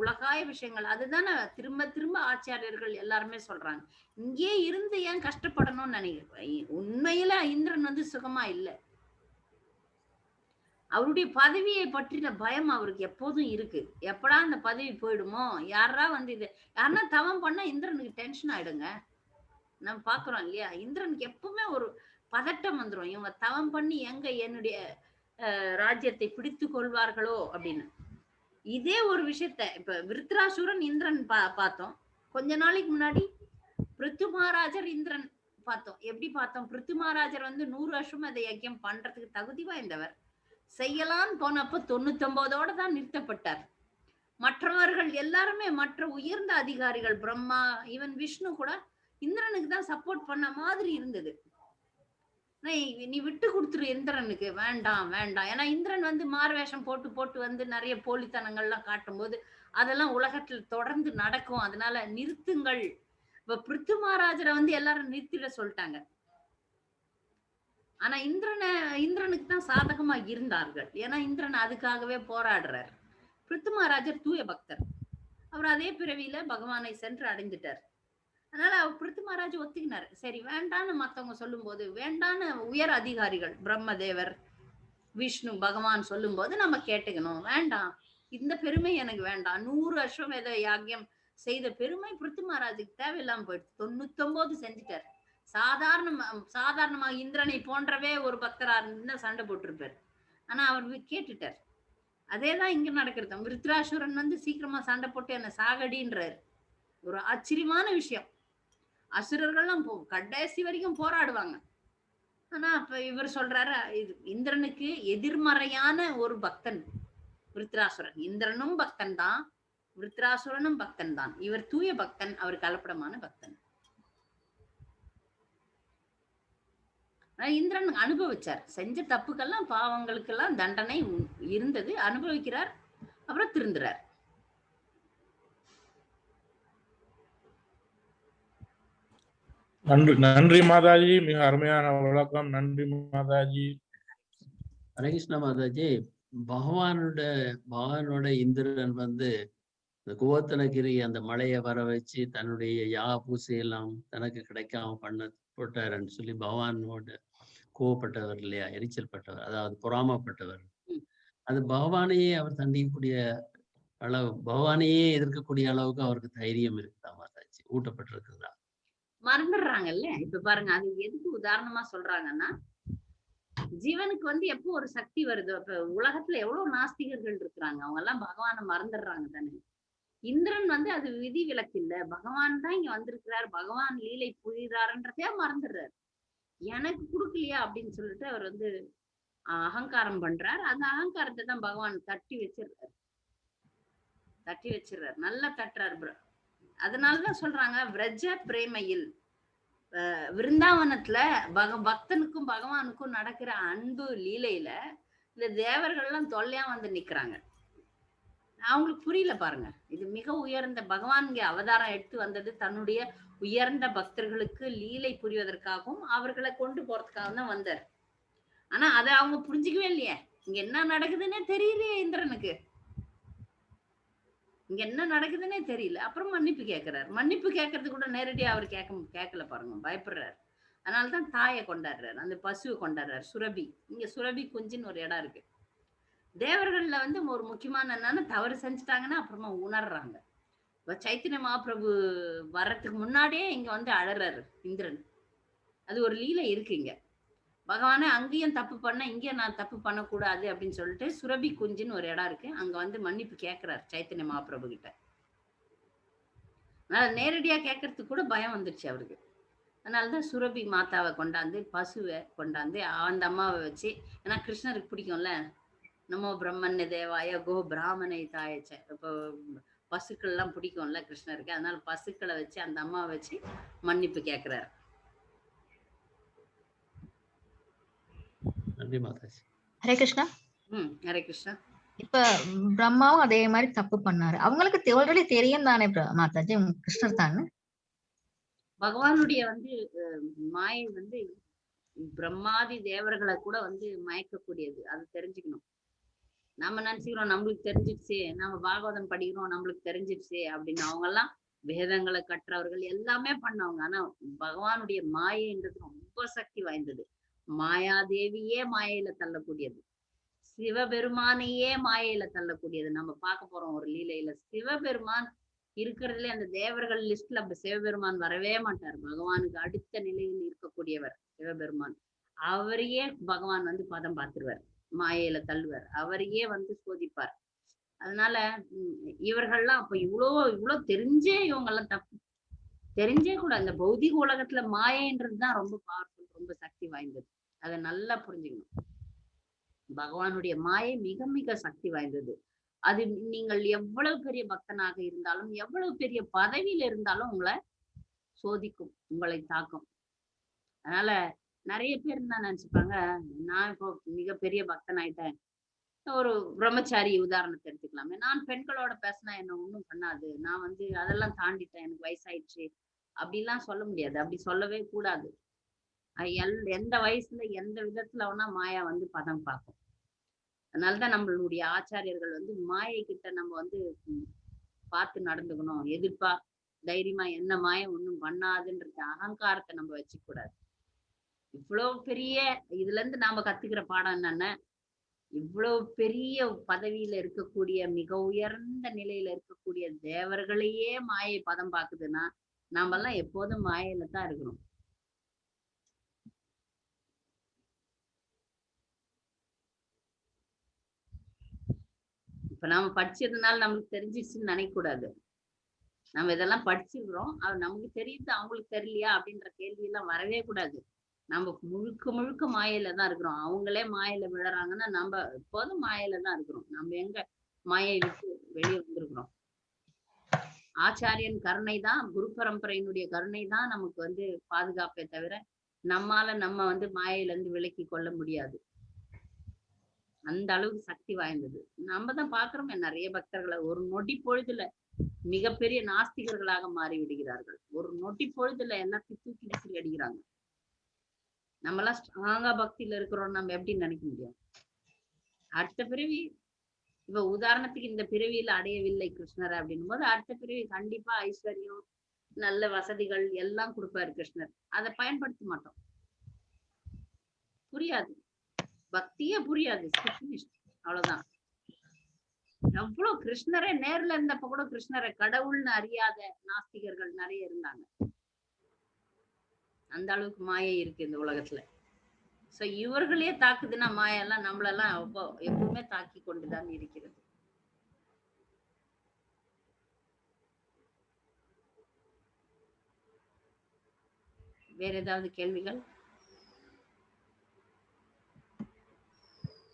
உலகாய விஷயங்கள், அதுதானே திரும்ப திரும்ப ஆச்சாரியர்கள் எல்லாருமே சொல்றாங்க. இங்கே இருந்து ஏன் கஷ்டப்படணும்னு நினைக்கிறேன். உண்மையில இந்திரன் சுகமா இல்லை. அவருடைய பதவியை பற்றின பயம் அவருக்கு எப்போதும் இருக்கு. எப்படா அந்த பதவி போயிடுமோ, யாருன்னா தவம் பண்ணா இந்திரனுக்கு டென்ஷன் ஆயிடுங்க. நம்ம பாக்குறோம் இல்லையா, இந்திரனுக்கு எப்பவுமே ஒரு பதட்டம் வந்துரும். இவங்க தவம் பண்ணி எங்க என்னுடைய ராஜ்யத்தை பிடித்து கொள்வார்களோ அப்படின்னு. இதே ஒரு விஷயத்த இப்ப விருத்ராசுரன் இந்திரன் பார்த்தோம். கொஞ்ச நாளைக்கு முன்னாடி பிருத்து மகாராஜர் இந்திரன் பார்த்தோம். எப்படி பார்த்தோம்? பிருத்து மகாராஜர் வந்து 100 அஸ்வமேத யஜ்யம் பண்றதுக்கு தகுதி வாய்ந்தவர். செய்யலான்னு போனப்போ 99ஓட தான் நிறுத்தப்பட்டார். மற்றவர்கள் எல்லாருமே, மற்ற உயர்ந்த அதிகாரிகள், பிரம்மா, ஈவன் விஷ்ணு கூட இந்திரனுக்கு தான் சப்போர்ட் பண்ண மாதிரி இருந்தது. நீ விட்டு கொடுத்துரு இந்திரனுக்கு, வேண்டாம் வேண்டாம். ஏன்னா இந்திரன் வந்து மார்வேஷம் போட்டு போட்டு வந்து நிறைய போலித்தனங்கள்லாம் காட்டும் போது அதெல்லாம் உலகத்துல தொடர்ந்து நடக்கும். அதனால நிறுத்துங்கள். இப்ப பிருத்து மகாராஜரை வந்து எல்லாரும் நிறுத்திட சொல்லிட்டாங்க. ஆனா இந்திரனுக்கு தான் சாதகமா இருந்தார்கள். ஏன்னா இந்திரன் அதுக்காகவே போராடுறார். பிருத்து மகாராஜர் தூய பக்தர். அவர் அதே பிறவியில பகவானை சென்று அடைஞ்சிட்டார். அதனால பிருத்து மகாராஜ் ஒத்துக்கினார். சரி வேண்டான்னு மத்தவங்க சொல்லும் போது, வேண்டான்னு உயர் அதிகாரிகள் பிரம்மதேவர், விஷ்ணு, பகவான் சொல்லும் போது நம்ம கேட்டுக்கணும். வேண்டாம், இந்த பெருமை எனக்கு வேண்டாம். 100 அஸ்வமேத யாக்கியம் செய்த பெருமை பிருத்து மகாராஜுக்கு தேவையில்லாம போயிடுச்சு. 99 செஞ்சுட்டார். சாதாரணமா இந்திரனை போன்றவே ஒரு பக்தரா இருந்தா சண்டை போட்டிருப்பார். ஆனா அவர் கேட்டுட்டார். அதேதான் இங்க நடக்கிறது. விருத்ராசுரன் வந்து சீக்கிரமா சண்டை போட்டு என்ன சாகடின்றாரு. ஒரு ஆச்சரியமான விஷயம். அசுரர்கள்லாம் கடைசி வரைக்கும் போராடுவாங்க. ஆனா அப்ப இவர் சொல்றாரு, இது இந்திரனுக்கு எதிர்மறையான ஒரு பக்தன் விருத்ராசுரன். இந்திரனும் பக்தன் தான், விருத்ராசுரனும் பக்தன் தான். இவர் தூய பக்தன், அவர் கலப்படமான பக்தன். இந்திரன் அனுபவிச்சார். செஞ்ச தப்புக்கெல்லாம், பாவங்களுக்கெல்லாம் தண்டனை இருந்தது. அனுபவிக்கிறார், அப்புறம் திருந்துறார். நன்றி நன்றி மாதாஜி, மிக அருமையான விளக்கம். நன்றி மாதாஜி. ஹரே கிருஷ்ண மாதாஜி. பகவானோட இந்திரன் வந்து இந்த கோவர்த்தனகிரி அந்த மலையை வர வச்சு தன்னுடைய யாக பூசையெல்லாம் தனக்கு கிடைக்காம பண்ண போட்டாருன்னு சொல்லி பகவானோட கோவப்பட்டவர் இல்லையா, எரிச்சல் பட்டவர், அதாவது பொறாமப்பட்டவர். அது பகவானையே அவர் தண்டிக்கக்கூடிய அளவு, பகவானையே எதிர்க்கக்கூடிய அளவுக்கு அவருக்கு தைரியம் இருக்குதா மாதாஜி, ஊட்டப்பட்டிருக்குதா? மறந்துடுறாங்கல்ல. இப்ப பாருங்க, அது எதுக்கு உதாரணமா சொல்றாங்கன்னா, ஜீவனுக்கு வந்து எப்போ ஒரு சக்தி வருது. அப்ப உலகத்துல எவ்வளவு நாஸ்திகர்கள் இருக்கிறாங்க, அவங்க எல்லாம் பகவானை மறந்துடுறாங்க தானே. இந்திரன் வந்து அது விதி விலக்கு இல்ல, பகவான் தான் இங்க வந்திருக்கிறார், பகவான் லீலை புரிகிறாருன்றதே மறந்துடுறாரு. எனக்கு கொடுக்கலையா அப்படின்னு சொல்லிட்டு அவர் வந்து அகங்காரம் பண்றார். அந்த அகங்காரத்தை தான் பகவான் தட்டி வச்சிடுறாரு, நல்லா தட்டுறாரு. அதனாலதான் சொல்றாங்க, விரஜ பிரேமையில், விருந்தாவனத்துல பக்தனுக்கும் பகவானுக்கும் நடக்கிற அன்பு லீலையில இந்த தேவர்கள் எல்லாம் தொல்லையா வந்து நிக்கிறாங்க. அவங்களுக்கு புரியல பாருங்க. இது மிக உயர்ந்த பகவான் இங்க அவதாரம் எடுத்து வந்தது தன்னுடைய உயர்ந்த பக்தர்களுக்கு லீலை புரிவதற்காகவும் அவர்களை கொண்டு போறதுக்காக தான் வந்தார். ஆனா அதை அவங்க புரிஞ்சுக்கவே இல்லையே. இங்க என்ன நடக்குதுன்னே தெரியலையே இந்திரனுக்கு. இங்க என்ன நடக்குதுன்னே தெரியல. அப்புறம் மன்னிப்பு கேட்கிறார். மன்னிப்பு கேட்கறது கூட நேரடியா அவர் கேட்கல பாருங்க, பயப்படுறாரு. அதனாலதான் தாயை கொண்டாடுறாரு, அந்த பசுவை கொண்டாடுறாரு, சுரபி. இங்க சுரபி குஞ்சுன்னு ஒரு இடம் இருக்கு. தேவர்கள்ல வந்து ஒரு முக்கியமான என்னன்னா, தவறு செஞ்சுட்டாங்கன்னா அப்புறமா உணர்றாங்க. இப்ப சைத்தன்ய மகாபிரபு வர்றதுக்கு முன்னாடியே இங்க வந்து அழறாரு இந்திரன். அது ஒரு லீலை இருக்கு இங்க. பகவானே அங்கேயும் தப்பு பண்ண, இங்கே நான் தப்பு பண்ணக்கூடாது அப்படின்னு சொல்லிட்டு சுரபி குஞ்சுன்னு ஒரு இடம் இருக்கு, அங்க வந்து மன்னிப்பு கேட்கிறாரு சைத்தன்ய மகாபிரபு கிட்ட. அதனால நேரடியா கேட்கறதுக்கு கூட பயம் வந்துருச்சு அவருக்கு. அதனாலதான் சுரபி மாதாவை கொண்டாந்து, பசுவை கொண்டாந்து, அந்த அம்மாவை வச்சு, ஏன்னா கிருஷ்ணருக்கு பிடிக்கும்ல, நமோ பிரம்மன்ய தேவாய கோ பிராமணை தாயச்ச. இப்போ பசுக்கள் எல்லாம் பிடிக்கும்ல கிருஷ்ணருக்கு. அதனால பசுக்களை வச்சு, அந்த அம்மாவை வச்சு மன்னிப்பு கேட்கிறாரு. நன்றி மாதாஜி. ஹரே கிருஷ்ணா. ஹரே கிருஷ்ணா. இப்ப பிரம்மாவும் அதே மாதிரி தப்பு பண்ணாரு. அவங்களுக்கு ஆல்ரெடி தெரியும் தானே மாதாஜி கிருஷ்ணர் தானே. பகவானுடைய வந்து மாயை வந்து பிரம்மாதி தேவர்களை கூட வந்து மயக்கக்கூடியது. அது தெரிஞ்சுக்கணும். நம்ம நினைச்சுக்கிறோம் நம்மளுக்கு தெரிஞ்சிடுச்சு, நம்ம பாகவதம் படிக்கிறோம் நம்மளுக்கு தெரிஞ்சிடுச்சு அப்படின்னு. அவங்க எல்லாம் வேதங்களை கற்றவர்கள், எல்லாமே பண்ணவங்க. ஆனா பகவானுடைய மாயைன்றது ரொம்ப சக்தி வாய்ந்தது. மாயாதேவியே மாயையில தள்ளக்கூடியது, சிவபெருமானையே மாயையில தள்ளக்கூடியது. நம்ம பார்க்க போறோம் ஒரு லீலையில. சிவபெருமான் இருக்கிறதுல அந்த தேவர்கள் லிஸ்ட்ல சிவபெருமான் வரவே மாட்டார். பகவானுக்கு அடுத்த நிலையில் இருக்கக்கூடியவர் சிவபெருமான். அவரையே பகவான் வந்து பதம் பார்த்துருவார், மாயையில தள்ளுவார், அவரையே வந்து சோதிப்பார். அதனால இவர்கள்லாம் அப்ப இவ்வளவு தெரிஞ்சே இவங்க எல்லாம் தப்பு தெரிஞ்சே கூட அந்த பௌதிக உலகத்துல மாயன்றதுதான் ரொம்ப பவர்ஃபுல், ரொம்ப சக்தி வாய்ந்தது. அதை நல்லா புரிஞ்சுக்கணும். பகவானுடைய மாயை மிக மிக சக்தி வாய்ந்தது. அது நீங்கள் எவ்வளவு பெரிய பக்தனாக இருந்தாலும், எவ்வளவு பெரிய பதவியில இருந்தாலும் உங்களை சோதிக்கும், உங்களை தாக்கும். அதனால நிறைய பேர் என்ன நினைச்சுப்பாங்க, நான் இப்போ மிகப்பெரிய பக்தன் ஆயிட்டேன். ஒரு பிரம்மச்சாரி உதாரணத்தை எடுத்துக்கலாமே, நான் பெண்களோட பேசினா என்ன ஒண்ணும் பண்ணாது, நான் அதெல்லாம் தாண்டிட்டேன், எனக்கு வயசாயிடுச்சு அப்படிலாம் சொல்ல முடியாது. அப்படி சொல்லவே கூடாது. எந்த வயசுல எந்த விதத்துல வேணா மாயா பதம் பார்க்கும். அதனாலதான் நம்மளுடைய ஆச்சாரியர்கள் மாயை கிட்ட நம்ம பார்த்து நடந்துக்கணும். எதிர்ப்பா தைரியமா என்ன மாயம் ஒண்ணும் பண்ணாதுன்ற அகங்காரத்தை நம்ம வச்சுக்க கூடாது. இவ்வளவு பெரிய இதுல இருந்து நாம கத்துக்கிற பாடம் என்னன்னா, இவ்வளவு பெரிய பதவியில இருக்கக்கூடிய மிக உயர்ந்த நிலையில இருக்கக்கூடிய தேவர்களையே மாயை பதம் பாக்குதுன்னா, நாம எல்லாம் எப்போதும் மாயையில தான் இருக்கிறோம். இப்ப நாம படிச்சதுனால நம்மளுக்கு தெரிஞ்சிச்சுன்னு நினைக்க கூடாது. நம்ம இதெல்லாம் படிச்சிருக்கிறோம், நமக்கு தெரியுது அவங்களுக்கு தெரியலையா அப்படின்ற கேள்வி எல்லாம் வரவே கூடாது. நம்ம முழுக்க முழுக்க மாயையில தான் இருக்கிறோம். அவங்களே மாயையில விழறாங்கன்னா நம்ம எப்போதும் மாயையில தான் இருக்கிறோம். நம்ம எங்க மாயை விட்டு வெளியே வந்திருக்கிறோம். ஆச்சாரியன் கருணை தான், குரு பரம்பரையினுடைய கருணை தான் நமக்கு பாதுகாப்பே தவிர நம்மால நம்ம மாயையில இருந்து விலக்கி கொள்ள முடியாது. அந்த அளவுக்கு சக்தி வாய்ந்தது. நம்ம தான் பாக்குறோமே நிறைய பக்தர்களை ஒரு நொடி பொழுதுல மிகப்பெரிய நாஸ்திகர்களாக மாறி விடுகிறார்கள். ஒரு நொடி பொழுதுல எல்லாத்தையும் தூக்கி விசிறி அடிக்கிறாங்க. நம்ம எல்லாம் ஸ்ட்ராங்கா பக்தியில இருக்கிறோம், நம்ம எப்படி நினைக்க முடியும்? அடுத்த பிறவி இப்ப உதாரணத்துக்கு இந்த பிறவியில அடையவில்லை கிருஷ்ணர் அப்படின்னும் போது அடுத்த பிறவி கண்டிப்பா ஐஸ்வர்யம், நல்ல வசதிகள் எல்லாம் கொடுப்பாரு கிருஷ்ணர். அதை பயன்படுத்த மாட்டோம். புரியாது, பக்தியே புரியாது, அவ்வளவுதான். எவ்வளவு கிருஷ்ணரை நேர்ல இருந்தப்ப கூட கிருஷ்ணரை கடவுள்னு அறியாத நாஸ்திகர்கள் நிறைய இருந்தாங்க. அந்த அளவுக்கு மாயை இருக்கு இந்த உலகத்துல. சோ இவர்களே தாக்குதுன்னா மாயெல்லாம் நம்மளெல்லாம் எப்பவுமே தாக்கி கொண்டுதான் இருக்கிறது. வேற ஏதாவது கேள்விகள்?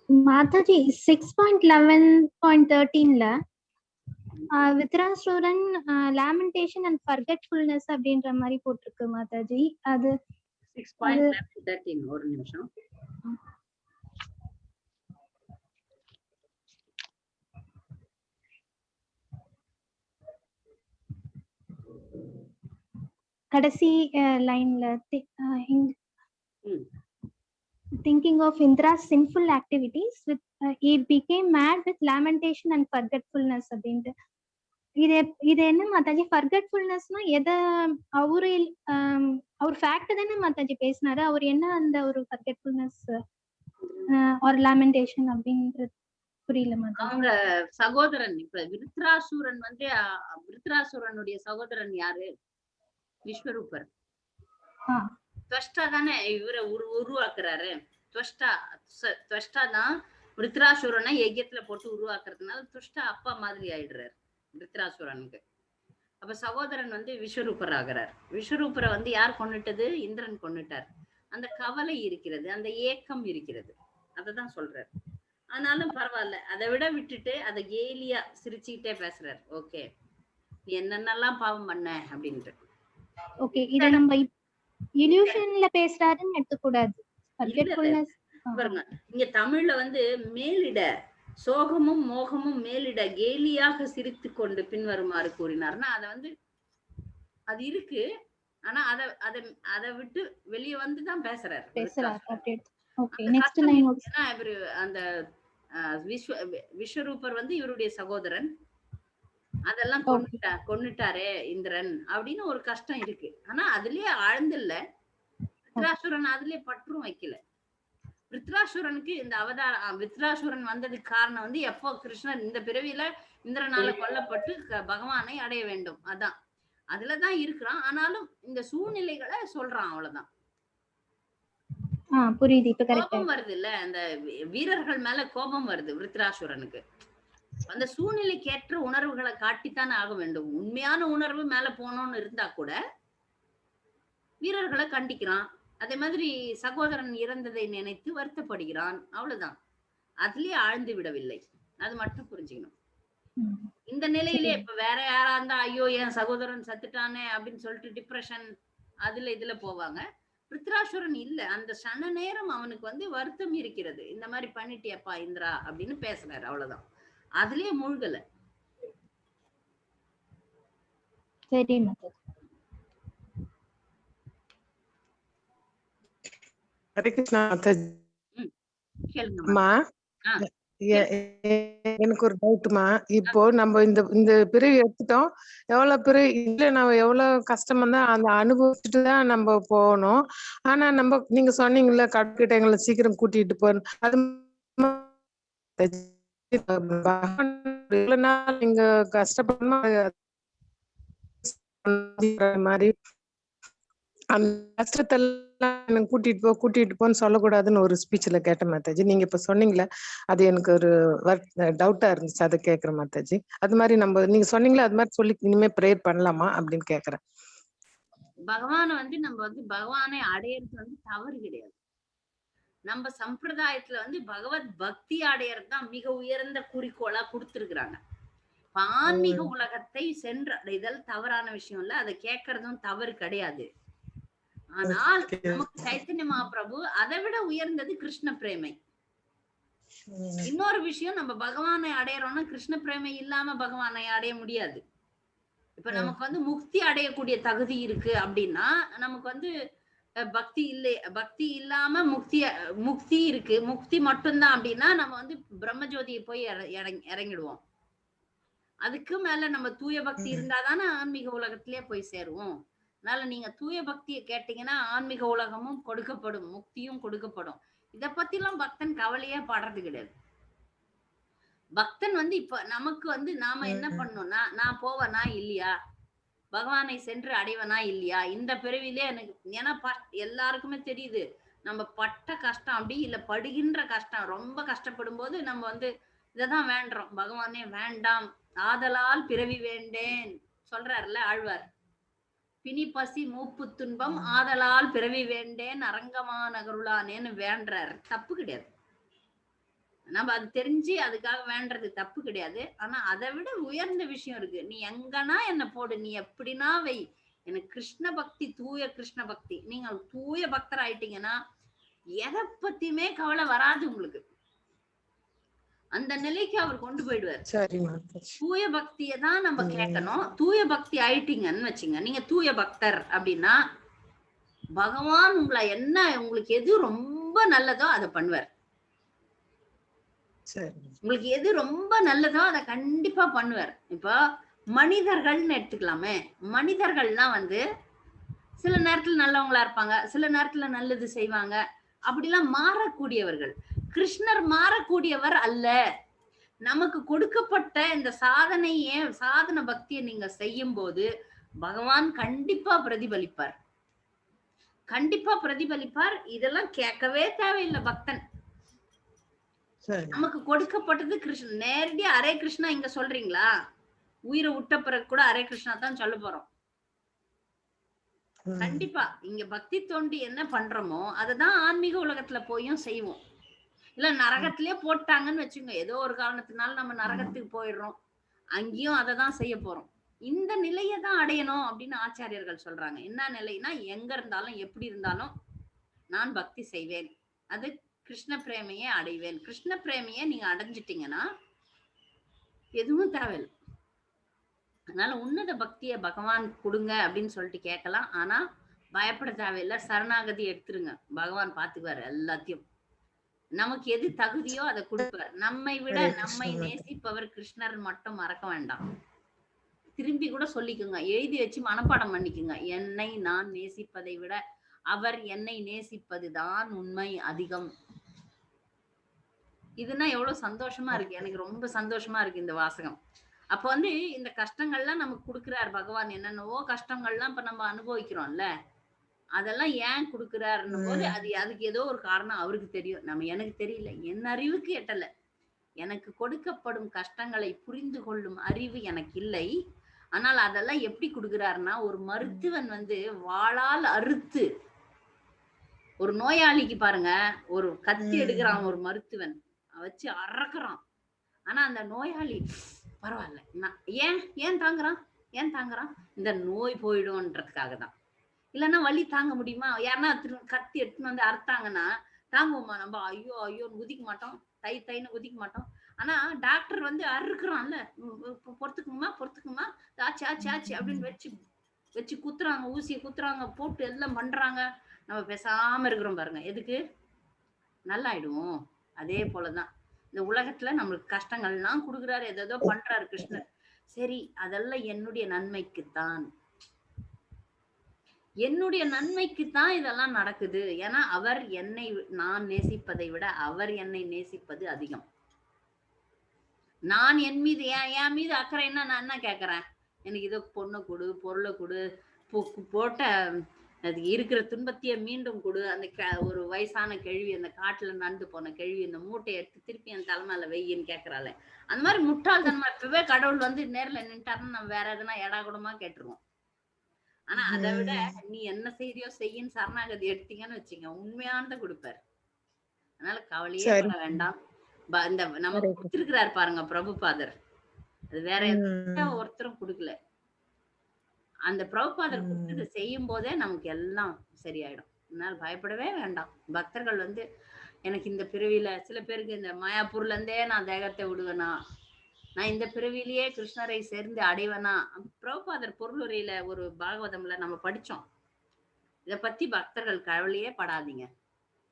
மாதாஜி 6.11.13ல வித்ராசுரன் லேமெண்டேஷன் அண்ட் ஃபர்கெட்ஃபுல்னஸ் அப்படின்ற மாதிரி போட்டிருக்கு மாதாஜி. அது 6.11.13 ஒரு நிமிஷம். கடைசி லைன்ல thinking of Indra's sinful activities with he became mad with lamentation and forgetfulness அப்படின்ட்டு. இது என்ன மாதாஜி ஃபர்கெட்ஃபுல்னஸ்னா எதை அவர் ஃபேக்ட் தானே மாதாஜி பேசினாரு. அவர் என்ன அந்த ஒரு ஃபர்கெட்ஃபுல்னஸ் ஒரு லேமெண்டேஷன் அப்படின்றது புரியல மாதாஜி. அவங்க சகோதரன் இப்ப விருத்ராசுரன் விருத்ராசுரனுடைய சகோதரன் யாரு? விஸ்வரூபர். துவஷ்டா தானே இவரை உருவாக்குறாரு. துவஷ்டா தான் விருத்ராசுரனை யஜ்யத்துல போட்டு உருவாக்குறதுனால துவஷ்டா அப்பா மாதிரி ஆயிடுறாரு விருத்ராசுரனுக்கு. அப்ப சகோதரன் விஸ்வரூபர் ஆகிறார். விஸ்வரூபரை யார் கொண்டுட்டது? இந்திரன் கொண்டுட்டார். அந்த கவலை இருக்கிறது, அந்த ஏக்கம் இருக்கிறது, அததான் சொல்றாரு. ஆனாலும் பரவாயில்ல, அதை விட விட்டுட்டு அதை கேலியா சிரிச்சுக்கிட்டே பேசுறாரு. ஓகே, நீ என்னென்னலாம் பாவம் பண்ண அப்படின்ட்டு. ஓகே, இத நம்ம இல்யூஷன்ல பேசுறாருன்னு எடுத்துக்கூடாது. பாருங்க, இங்க தமிழ்ல மேலிட சோகமும் மோகமும் மேலிட கேலியாக சிரித்து கொண்டு பின்வருமாறு கூறினார்னா அதை அது இருக்கு. ஆனா அதை விட்டு வெளியே வந்துதான் பேசுறாரு. இவரு அந்த விஸ்வரூபர் இவருடைய சகோதரன், அதெல்லாம் கொன்னுட்டாரே இந்திரன் அப்படின்னு ஒரு கஷ்டம் இருக்கு. ஆனா அதுலயே ஆழ்ந்தில்ல. விருத்ராசுரன் அதுலயே பற்றும் வைக்கல. விருத்ராசுரனுக்கு இந்த விருத்ராசுரன் வந்ததுக்கு காரணம் எப்போ கிருஷ்ணர் இந்த பிறவியில இந்திரனால கொல்லப்பட்டு பகவானை அடைய வேண்டும், அதான் அதுலதான் இருக்கிறான். ஆனாலும் இந்த சூழ்நிலைகளை சொல்றான், அவ்வளவுதான். புரியுது. கோபம் வருது இல்ல, அந்த வீரர்கள் மேல கோபம் வருது விருத்ராசுரனுக்கு. அந்த சூழ்நிலைக்கேற்ற உணர்வுகளை காட்டித்தானே ஆக வேண்டும். உண்மையான உணர்வு மேல போனோம்னு இருந்தா கூட வீரர்களை கண்டிக்கிறான். அதே மாதிரி சகோதரன் இறந்ததை நினைத்து வருத்தப்படுகிறான். அவ்வளவுதான். அதுலயே ஆழ்ந்து விடவில்லை. அது மட்டும் புரிஞ்சுக்கணும். இந்த நிலையிலே இப்ப வேற யாரா இருந்தா ஐயோ என் சகோதரன் சத்துட்டானே அப்படின்னு சொல்லிட்டு டிப்ரெஷன் அதுல இதுல போவாங்க. பிருத்ராசுரன் இல்ல. அந்த சன நேரம் அவனுக்கு வந்து வருத்தம் இருக்கிறது. இந்த மாதிரி பண்ணிட்டியப்பா இந்திரா அப்படின்னு பேசுறாரு. அவ்வளவுதான். அதுலயே மூழ்கல. சரி மாதாஜி. ஹரே கிருஷ்ணா மாதாஜி. கேளுங்க அம்மா எனக்கு ஒரு டவுட்மா. இப்போ நம்ம இந்த இந்த பிறவி எடுத்துட்டோம். எவ்வளவு பிறவி இல்ல நம்ம எவ்வளவு கஷ்டமா தான் அந்த அனுபவிச்சுட்டு தான் நம்ம போகணும். ஆனா நம்ம நீங்க சொன்னீங்கல்ல கடற்கிட்ட எங்களை சீக்கிரம் கூட்டிட்டு போகணும். அது இவ்வளவு நாள் நீங்க கஷ்டப்படணும் மாதிரி அந்த கஷ்டத்தெல்லாம் எனக்கு கூட்டிட்டு போன்னு சொல்லக்கூடாதுன்னு ஒரு ஸ்பீச்ல கேட்டேன் மாதாஜி. நீங்க இப்ப சொன்னீங்களே அது எனக்கு ஒரு டவுட்டா இருந்துச்சு. அதை கேட்கிறேன் மாதாஜி. அது மாதிரி நம்ம நீங்க சொன்னீங்களே அது மாதிரி சொல்லி இனிமே ப்ரேயர் பண்ணலாமா அப்படின்னு கேக்குறேன். பகவானை வந்து நம்ம வந்து பகவானை அடையிறது வந்து தவறு கிடையாது. நம்ம சம்பிரதாயத்துல வந்து பகவத் பக்தி அடையறது தான் மிக உயர்ந்த குறிக்கோளா கொடுத்திருக்கிறாங்க. ஆன்மீக உலகத்தை சென்று அடைதல் தவறான விஷயம் இல்ல. அதை கேட்கறதும் தவறு கிடையாது. ஆனால் நமக்கு சைத்தன்ய மகாபிரபு அதை விட உயர்ந்தது கிருஷ்ண பிரேமை. இன்னொரு விஷயம், நம்ம பகவானை அடையறோம்னா கிருஷ்ண பிரேமை இல்லாம பகவானை அடைய முடியாது. இப்ப நமக்கு வந்து முக்தி அடையக்கூடிய தகுதி இருக்கு அப்படின்னா நமக்கு வந்து பக்தி இல்லை, பக்தி இல்லாம முக்தி இருக்கு, முக்தி மட்டும்தான் அப்படின்னா நம்ம வந்து பிரம்மஜோதியை போய் இறங்கிடுவோம். அதுக்கு மேல நம்ம தூய பக்தி இருந்தாதானே ஆன்மீக உலகத்திலே போய் சேருவோம். அதனால நீங்க தூய பக்தியை கேட்டீங்கன்னா ஆன்மீக உலகமும் கொடுக்கப்படும், முக்தியும் கொடுக்கப்படும். இத பத்தி எல்லாம் பக்தன் கவலையே படுறது கிடையாது. பக்தன் வந்து இப்ப நமக்கு வந்து நாம என்ன பண்ணோம்னா, நான் போவனா இல்லையா, பகவானை சென்று அடைவனா இல்லையா, இந்த பிறவிலே எனக்கு ஏன்னா எல்லாருக்குமே தெரியுது நம்ம பட்ட கஷ்டம் அப்படி இல்ல படுகின்ற கஷ்டம் ரொம்ப கஷ்டப்படும் போது நம்ம வந்து இததான் வேண்டோம். பகவானே வேண்டாம், ஆதலால் பிறவி வேண்டேன் சொல்றாருல்ல ஆழ்வார். பிணி பசி மூப்பு துன்பம் ஆதலால் பிறவி வேண்டேன் அரங்கமா நகருளானேன்னு வேண்டார். தப்பு கிடையாது. நம்ம அது தெரிஞ்சு அதுக்காக வேண்டது தப்பு கிடையாது. ஆனா அதை விட உயர்ந்த விஷயம் இருக்கு. நீ எங்கன்னா என்ன போடு, நீ எப்படின்னா வை, எனக்கு கிருஷ்ண பக்தி, தூய கிருஷ்ண பக்தி. நீங்க தூய பக்தர் ஆயிட்டீங்கன்னா எதை பத்தியுமே கவலை வராது உங்களுக்கு. அந்த நிலைக்கு அவர் கொண்டு போயிடுவார். தூய பக்தியை தான் நம்ம கேட்கணும். தூய பக்தி ஆயிட்டீங்கன்னு வச்சுங்க, நீங்க தூய பக்தர் அப்படின்னா பகவான் உங்களை என்ன உங்களுக்கு எது ரொம்ப நல்லதோ அதை பண்ணுவார். உங்களுக்கு எது ரொம்ப நல்லதோ அதை கண்டிப்பா பண்ணுவார். இப்போ மனிதர்கள்னு எடுத்துக்கலாமே, மனிதர்கள்லாம் வந்து சில நேரத்துல நல்லவங்களா இருப்பாங்க, சில நேரத்துல நல்லது செய்வாங்க, அப்படிலாம் மாறக்கூடியவர்கள். கிருஷ்ணர் மாறக்கூடியவர் அல்ல. நமக்கு கொடுக்கப்பட்ட இந்த சாதன பக்தியை நீங்க செய்யும் போது பகவான் கண்டிப்பா பிரதிபலிப்பார், கண்டிப்பா பிரதிபலிப்பார். இதெல்லாம் கேட்கவே தேவையில்லை. பக்தன் நமக்கு கொடுக்கப்பட்டது கிருஷ்ணன். நேரடியா ஹரே கிருஷ்ணா இங்க சொல்றீங்களா, உயிரை விட்ட பிறகு கூட ஹரே கிருஷ்ணா தான் சொல்ல போறோம். கண்டிப்பா இங்க பக்தி தோண்டி என்ன பண்றோமோ அதுதான் ஆன்மீக உலகத்துல போயும் செய்வோம். இல்ல நரகத்திலேயே போட்டாங்கன்னு வச்சுங்க, ஏதோ ஒரு காரணத்தினால நம்ம நரகத்துக்கு போயிடுறோம், அங்கேயும் அதை தான் செய்ய போறோம். இந்த நிலையை தான் அடையணும் அப்படின்னு ஆச்சாரியர்கள் சொல்றாங்க. என்ன நிலைனா, எங்க இருந்தாலும் எப்படி இருந்தாலும் நான் பக்தி செய்வேன், அது கிருஷ்ண பிரேமையை அடைவேன். கிருஷ்ண பிரேமையை நீங்க அடைஞ்சிட்டீங்கன்னா எதுவும் தேவையில்லை. அதனால உன்னத பக்தியை பகவான் கொடுங்க அப்படின்னு சொல்லிட்டு கேட்கலாம். ஆனா பயப்பட தேவையில்லை, சரணாகதி எடுத்துருங்க, பகவான் பாத்துக்குவாரு எல்லாத்தையும். நமக்கு எது தகுதியோ அதை கொடுப்பார். நம்மை விட நம்மை நேசிப்பவர் கிருஷ்ணர் மட்டும் மறக்க வேண்டாம். திரும்பி கூட சொல்லிக்குங்க, எழுதி வச்சு மனப்பாடம் பண்ணிக்குங்க. என்னை நான் நேசிப்பதை விட அவர் என்னை நேசிப்பதுதான் உண்மை அதிகம். இதுனா எவ்வளவு சந்தோஷமா இருக்கு. எனக்கு ரொம்ப சந்தோஷமா இருக்கு இந்த வாசகம். அப்ப வந்து இந்த கஷ்டங்கள்லாம் நமக்கு கொடுக்கிறார் பகவான். என்னென்னவோ கஷ்டங்கள்லாம் இப்ப நம்ம அனுபவிக்கிறோம்ல, அதெல்லாம் ஏன் கொடுக்கிறாருன்னும் போது அதுக்கு ஏதோ ஒரு காரணம் அவருக்கு தெரியும், நம்ம எனக்கு தெரியல, என் அறிவுக்கு எட்டல. எனக்கு கொடுக்கப்படும் கஷ்டங்களை புரிந்து கொள்ளும் அறிவு எனக்கு இல்லை. ஆனால் அதெல்லாம் எப்படி கொடுக்குறாருன்னா, ஒரு மருத்துவன் வந்து வாளால் அறுத்து, ஒரு நோயாளிக்கு பாருங்க, ஒரு கத்தி எடுக்கிறான் ஒரு மருத்துவன், வச்சு அறக்குறான். ஆனா அந்த நோயாளி பரவாயில்ல, நான் ஏன் தாங்குறான், இந்த நோய் போயிடும்ன்றதுக்காக தான். இல்லைன்னா வலி தாங்க முடியுமா? யாருன்னா கத்தி எடுத்துன்னு வந்து அறுத்தாங்கன்னா தாங்குவோமா நம்ம? ஐயோ ஐயோன்னு குதிக்க மாட்டோம், தைன்னு குதிக்க மாட்டோம். ஆனா டாக்டர் வந்து அறுக்குறான்ல, பொறுத்துக்குமா ஆச்சு அப்படின்னு வச்சு குத்துறாங்க, ஊசியை குத்துறாங்க, போட்டு எல்லாம் பண்றாங்க. நம்ம பேசாம இருக்கிறோம் பாருங்க, எதுக்கு? நல்லாயிடுவோம். அதே போலதான் இந்த உலகத்துல நம்மளுக்கு கஷ்டங்கள்லாம் கொடுக்குறாரு, ஏதோ பண்றாரு கிருஷ்ணர். சரி, அதெல்லாம் என்னுடைய நன்மைக்குத்தான், இதெல்லாம் நடக்குது. ஏன்னா அவர் என்னை, நான் நேசிப்பதை விட அவர் என்னை நேசிப்பது அதிகம். நான் என் மீது என் மீது அக்கறைன்னா நான் என்ன கேட்கறேன்? எனக்கு இதோ பொண்ணை கொடு, பொருளை கொடு, போட்ட அது இருக்கிற துன்பத்தையே மீண்டும் கொடு. அந்த ஒரு வயசான கேள்வி, அந்த காட்டுல நடந்து போன கேள்வி, இந்த மூட்டையை எடுத்து திருப்பி என் தலைமையில வெயின்னு கேட்கறாள். அந்த மாதிரி முட்டாள்தனமா இப்பவே கடவுள் வந்து நேர்ல நின்ட்டாருன்னு நம்ம வேற எதுனா எடா கூடமா கேட்டுருவோம். ஆனா அதை விட நீ என்ன செய்தியோ செய்யின்னு சரணாகதி எடுத்தீங்கன்னு வச்சுங்க, உண்மையானதை கொடுப்பாரு. அதனால கவலையே பட வேண்டாம். இந்த நமக்கு கொடுத்திருக்கிறாரு பாருங்க பிரபுபாதர், அது வேற எந்த ஒருத்தரும் கொடுக்கல. அந்த பிரபுபாதர் கொடுத்தது செய்யும் போதே நமக்கு எல்லாம் சரியாயிடும். அதனால பயப்படவே வேண்டாம். பக்தர்கள் வந்து எனக்கு இந்த பிறவியில, சில பேருக்கு இந்த மாயாப்பூர்ல இருந்தே நான் தேகத்தை விடுவேனா, நான் இந்த பிறவிலேயே கிருஷ்ணரை சேர்ந்து அடைவனா. பிரபுபாதர் பொருளுரையில ஒரு பாகவதம்ல நம்ம படிச்சோம். இத பத்தி பக்தர்கள் கவலையே படாதீங்க,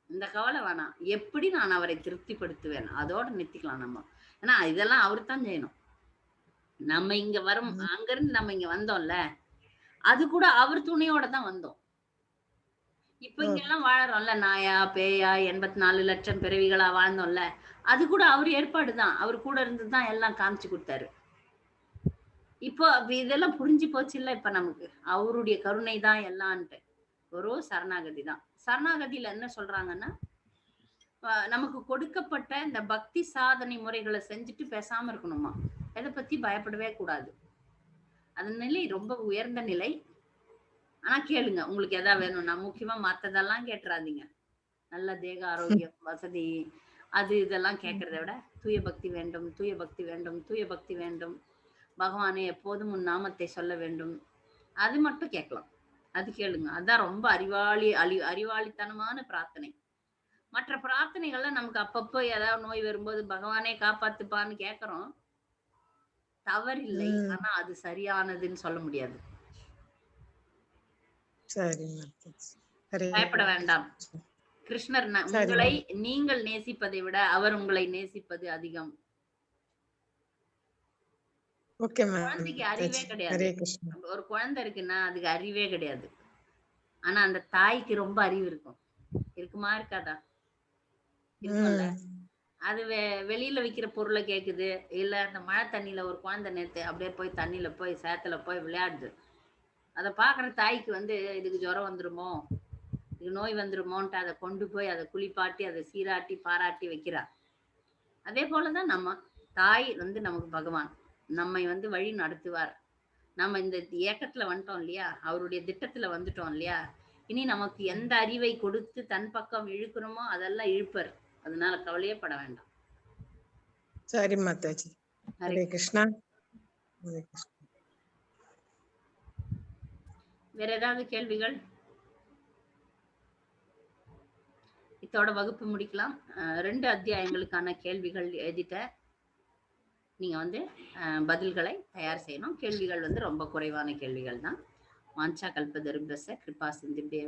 இந்த கவலை வேணாம். எப்படி நான் அவரை திருப்திப்படுத்துவேன், அதோட நிறுத்திக்கலாம் நம்ம. ஏன்னா இதெல்லாம் அவரு தான் செய்யணும். நம்ம இங்க வரும், அங்கிருந்து நம்ம இங்க வந்தோம்ல, அது கூட அவர் துணையோட தான் வந்தோம். இப்ப இங்க எல்லாம் வாழறோம்ல, நாயா பேயா 84 லட்சம் பிறவிகளா வாழ்ந்தோம்ல, அது கூட அவர் ஏற்பாடுதான். அவர் கூட இருந்துதான் எல்லாம் காமிச்சு கொடுத்தாரு. இப்போ இதெல்லாம் புரிஞ்சு போச்சு இல்ல இப்ப நமக்கு, அவருடைய கருணை தான் எல்லான்ட்டு. ஒரு சரணாகதி தான். சரணாகதியில என்ன சொல்றாங்கன்னா, நமக்கு கொடுக்கப்பட்ட இந்த பக்தி சாதனை முறைகளை செஞ்சுட்டு பேசாம இருக்கணுமா, எதை பத்தி பயப்படவே கூடாது. அந்த நிலை ரொம்ப உயர்ந்த நிலை. ஆனா கேளுங்க, உங்களுக்கு எதா வேணும்னா, முக்கியமா மத்ததெல்லாம் கேட்டுறாதீங்க. நல்ல தேக ஆரோக்கியம், வசதி, அது இதெல்லாம் கேட்கறத விட தூய பக்தி வேண்டும், தூய பக்தி வேண்டும், தூய பக்தி வேண்டும், பகவானே எப்போதும் உன் நாமத்தை சொல்ல வேண்டும், அது மட்டும் கேட்கலாம். அது கேளுங்க. அதான் ரொம்ப அறிவாளித்தனமான பிரார்த்தனை. மற்ற பிரார்த்தனைகள்ல நமக்கு அப்பப்போ ஏதாவது நோய் வரும்போது பகவானே காப்பாத்துப்பான்னு கேட்கிறோம், தவறில்லை. ஆனா அது சரியானதுன்னு சொல்ல முடியாது. பயப்பட வேண்டாம். கிருஷ்ணர் உங்களை நீங்கள் நேசிப்பதை விட அவர் உங்களை நேசிப்பது அதிகம். குழந்தைக்கு அறிவே கிடையாது. ஒரு குழந்தை இருக்குன்னா அதுக்கு அறிவே கிடையாது. ஆனா அந்த தாய்க்கு ரொம்ப அறிவு இருக்கும். இருக்குமா இருக்காதா? இருக்கும்ல. அது வெளியில விக்கிற பொருளை கேக்குது, இல்ல அந்த மழை தண்ணியில ஒரு குழந்தை நேத்து அப்படியே போய் தண்ணியில போய் சேத்துல போய் விளையாடுது. அதை பாக்குற தாய்க்கு வந்து இதுக்கு ஜுரம் வந்துருமோ, இதுக்கு நோய் வந்துருமோன்ட்டு அதை கொண்டு போய் அதை குளிப்பாட்டி அதை சீராட்டி பாராட்டி வைக்கிறா. அதே போலதான் நம்ம தாய் வந்து நமக்கு பகவான், நம்மை வந்து வழி நடத்துவார். நம்ம இந்த ஏக்கத்துல வந்துட்டோம் இல்லையா, அவருடைய திட்டத்துல வந்துட்டோம் இல்லையா, இனி நமக்கு எந்த அறிவை கொடுத்து தன் பக்கம் இழுக்கணுமோ அதெல்லாம் இழுப்பர். அதனால கவலையே பட வேண்டாம். சரி மாதாஜி. ஹரே கிருஷ்ணா. வேற ஏதாவது கேள்விகள்? இதோட வகுப்பு முடிக்கலாம். 2 அத்தியாயங்களுக்கான கேள்விகள் எழுதிட்ட, நீங்க வந்து பதில்களை தயார் செய்யணும். கேள்விகள் வந்து ரொம்ப குறைவான கேள்விகள் தான். வாஞ்சா கல்பதருப்யஸ்ய கிருபா சிந்துப்யேவ